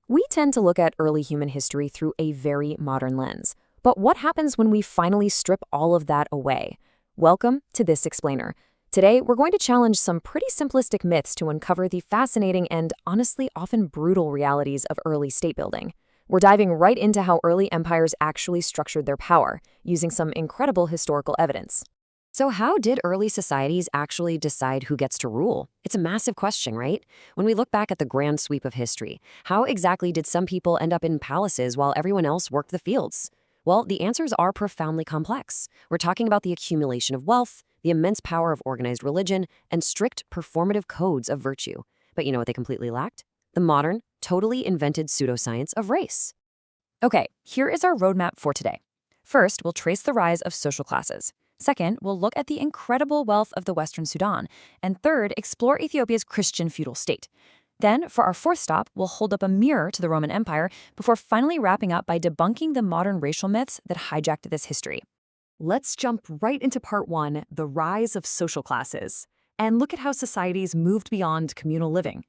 We tend to look at early human history through a very modern lens. But what happens when we finally strip all of that away? Welcome to This Explainer. Today, we're going to challenge some pretty simplistic myths to uncover the fascinating and honestly often brutal realities of early state building. We're diving right into how early empires actually structured their power, using some incredible historical evidence. So how did early societies actually decide who gets to rule? It's a massive question, right? When we look back at the grand sweep of history, how exactly did some people end up in palaces while everyone else worked the fields? Well, the answers are profoundly complex. We're talking about the accumulation of wealth, the immense power of organized religion, and strict performative codes of virtue. But you know what they completely lacked? The modern, totally invented pseudoscience of race. Okay, here is our roadmap for today. First, we'll trace the rise of social classes. Second, we'll look at the incredible wealth of the Western Sudan. And third, explore Ethiopia's Christian feudal state. Then, for our fourth stop, we'll hold up a mirror to the Roman Empire before finally wrapping up by debunking the modern racial myths that hijacked this history. Let's jump right into part one, the rise of social classes, and look at how societies moved beyond communal living.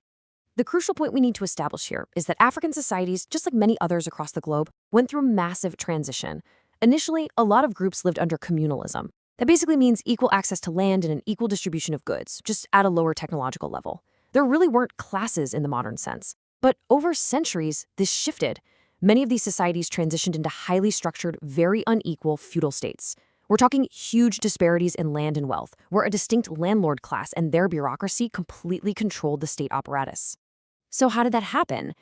The crucial point we need to establish here is that African societies, just like many others across the globe, went through massive transition. Initially, a lot of groups lived under communalism. That basically means equal access to land and an equal distribution of goods, just at a lower technological level. There really weren't classes in the modern sense. But over centuries, this shifted. Many of these societies transitioned into highly structured, very unequal feudal states. We're talking huge disparities in land and wealth, where a distinct landlord class and their bureaucracy completely controlled the state apparatus. So how did that happen?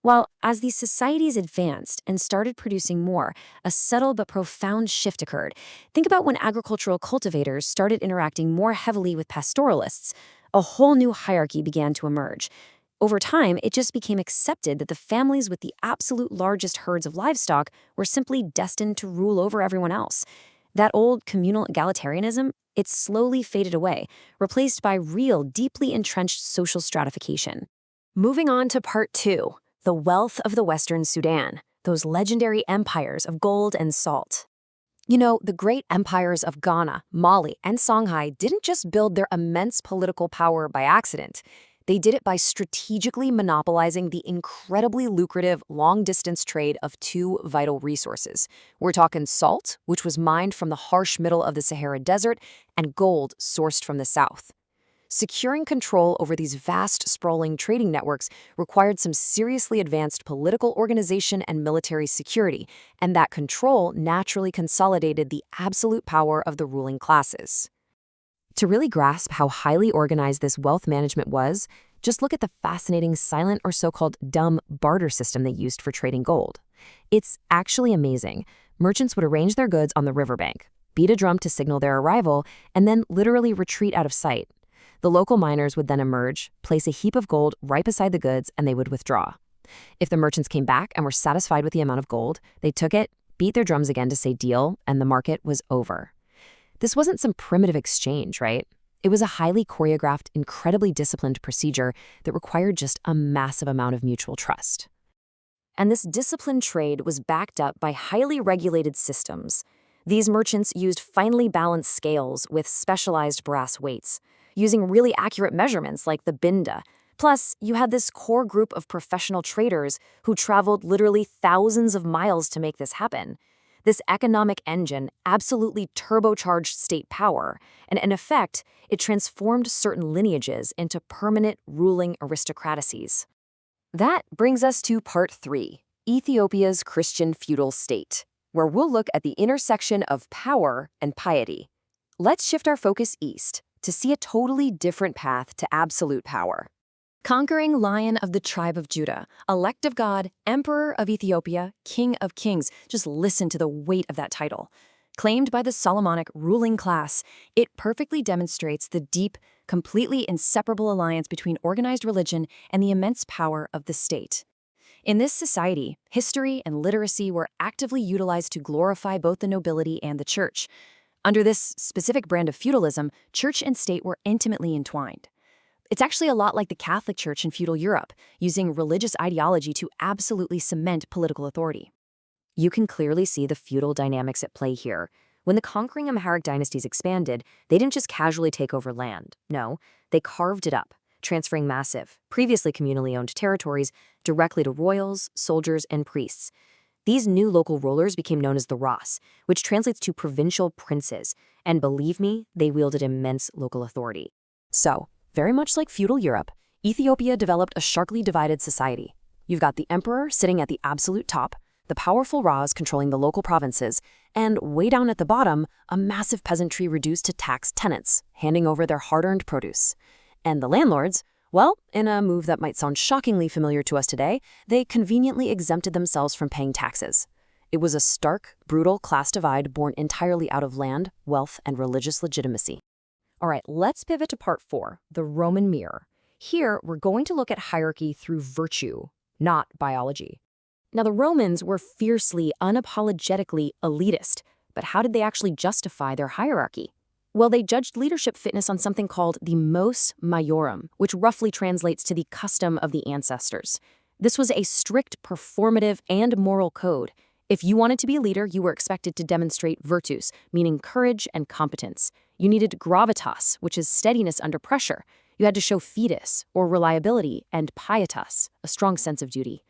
Well, as these societies advanced and started producing more, a subtle but profound shift occurred. Think about when agricultural cultivators started interacting more heavily with pastoralists. A whole new hierarchy began to emerge. Over time, it just became accepted that the families with the absolute largest herds of livestock were simply destined to rule over everyone else. That old communal egalitarianism, it slowly faded away, replaced by real, deeply entrenched social stratification. Moving on to part two. The wealth of the Western Sudan, those legendary empires of gold and salt. You know, the great empires of Ghana, Mali, and Songhai didn't just build their immense political power by accident. They did it by strategically monopolizing the incredibly lucrative long-distance trade of two vital resources. We're talking salt, which was mined from the harsh middle of the Sahara Desert, and gold sourced from the south. Securing control over these vast, sprawling trading networks required some seriously advanced political organization and military security, and that control naturally consolidated the absolute power of the ruling classes. To really grasp how highly organized this wealth management was, just look at the fascinating silent or so-called dumb barter system they used for trading gold. It's actually amazing. Merchants would arrange their goods on the riverbank, beat a drum to signal their arrival, and then literally retreat out of sight. The local miners would then emerge, place a heap of gold right beside the goods, and they would withdraw. If the merchants came back and were satisfied with the amount of gold, they took it, beat their drums again to say deal, and the market was over. This wasn't some primitive exchange, right? It was a highly choreographed, incredibly disciplined procedure that required just a massive amount of mutual trust. And this disciplined trade was backed up by highly regulated systems. These merchants used finely balanced scales with specialized brass weights, using really accurate measurements like the binda. Plus, you had this core group of professional traders who traveled literally thousands of miles to make this happen. This economic engine absolutely turbocharged state power, and in effect, it transformed certain lineages into permanent ruling aristocracies. That brings us to part three, Ethiopia's Christian feudal state, where we'll look at the intersection of power and piety. Let's shift our focus east to see a totally different path to absolute power. Conquering Lion of the tribe of Judah, elect of God, Emperor of Ethiopia, King of Kings. Just listen to the weight of that title. Claimed by the Solomonic ruling class, it perfectly demonstrates the deep, completely inseparable alliance between organized religion and the immense power of the state. In this society, history and literacy were actively utilized to glorify both the nobility and the church. Under this specific brand of feudalism, church and state were intimately entwined. It's actually a lot like the Catholic Church in feudal Europe, using religious ideology to absolutely cement political authority. You can clearly see the feudal dynamics at play here. When the conquering Amharic dynasties expanded, they didn't just casually take over land. No, they carved it up, transferring massive, previously communally owned territories directly to royals, soldiers, and priests. These new local rulers became known as the Ras, which translates to provincial princes, and believe me, they wielded immense local authority. So, very much like feudal Europe, Ethiopia developed a sharply divided society. You've got the emperor sitting at the absolute top, the powerful Ras controlling the local provinces, and way down at the bottom, a massive peasantry reduced to tax tenants, handing over their hard-earned produce. And the landlords, well, in a move that might sound shockingly familiar to us today, they conveniently exempted themselves from paying taxes. It was a stark, brutal class divide born entirely out of land, wealth, and religious legitimacy. All right, let's pivot to part 4, the Roman mirror. Here, we're going to look at hierarchy through virtue, not biology. Now, the Romans were fiercely, unapologetically elitist, but how did they actually justify their hierarchy? Well, they judged leadership fitness on something called the mos maiorum, which roughly translates to the custom of the ancestors. This was a strict performative and moral code. If you wanted to be a leader, you were expected to demonstrate virtus, meaning courage and competence. You needed gravitas, which is steadiness under pressure. You had to show Fides, or reliability, and pietas, a strong sense of duty.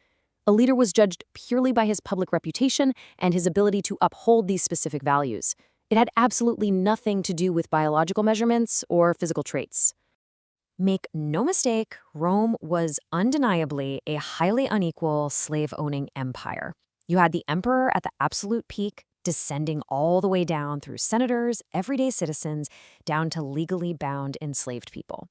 A leader was judged purely by his public reputation and his ability to uphold these specific values. It had absolutely nothing to do with biological measurements or physical traits. Make no mistake, Rome was undeniably a highly unequal, slave-owning empire. You had the emperor at the absolute peak, descending all the way down through senators, everyday citizens, down to legally bound enslaved people.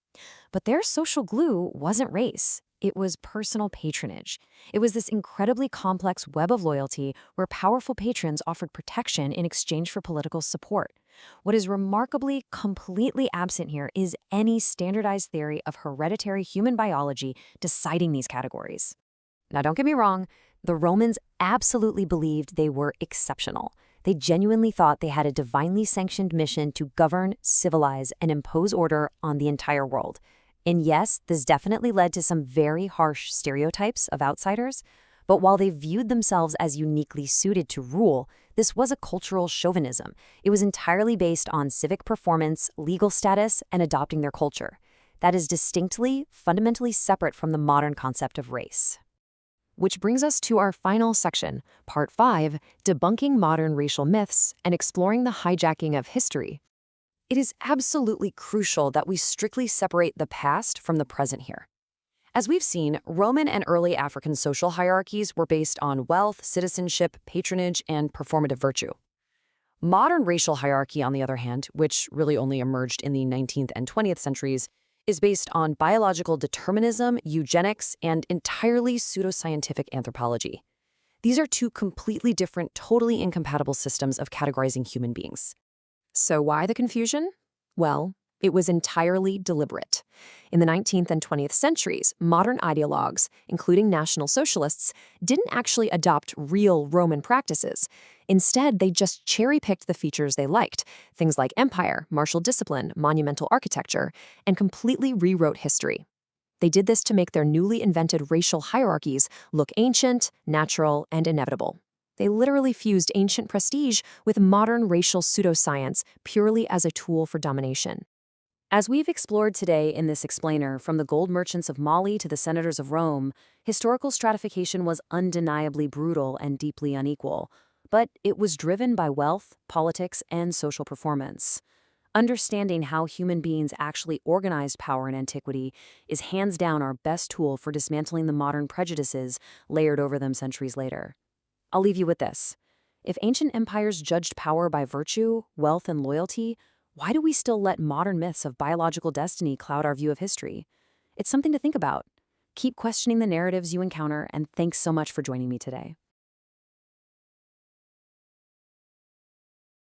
But their social glue wasn't race. It was personal patronage. It was this incredibly complex web of loyalty where powerful patrons offered protection in exchange for political support. What is remarkably completely absent here is any standardized theory of hereditary human biology deciding these categories. Now, don't get me wrong, the Romans absolutely believed they were exceptional. They genuinely thought they had a divinely sanctioned mission to govern, civilize, and impose order on the entire world. And yes, this definitely led to some very harsh stereotypes of outsiders, but while they viewed themselves as uniquely suited to rule, this was a cultural chauvinism. It was entirely based on civic performance, legal status, and adopting their culture. That is distinctly, fundamentally separate from the modern concept of race. Which brings us to our final section, Part 5, debunking modern racial myths and exploring the hijacking of history. It is absolutely crucial that we strictly separate the past from the present here. As we've seen, Roman and early African social hierarchies were based on wealth, citizenship, patronage, and performative virtue. Modern racial hierarchy, on the other hand, which really only emerged in the 19th and 20th centuries, is based on biological determinism, eugenics, and entirely pseudoscientific anthropology. These are two completely different, totally incompatible systems of categorizing human beings. So why the confusion? Well, it was entirely deliberate. In the 19th and 20th centuries, modern ideologues, including National Socialists, didn't actually adopt real Roman practices. Instead, they just cherry-picked the features they liked, things like empire, martial discipline, monumental architecture, and completely rewrote history. They did this to make their newly invented racial hierarchies look ancient, natural, and inevitable. They literally fused ancient prestige with modern racial pseudoscience purely as a tool for domination. As we've explored today in this explainer, from the gold merchants of Mali to the senators of Rome, historical stratification was undeniably brutal and deeply unequal, but it was driven by wealth, politics, and social performance. Understanding how human beings actually organized power in antiquity is hands down our best tool for dismantling the modern prejudices layered over them centuries later. I'll leave you with this. If ancient empires judged power by virtue, wealth, and loyalty, why do we still let modern myths of biological destiny cloud our view of history? It's something to think about. Keep questioning the narratives you encounter, and thanks so much for joining me today.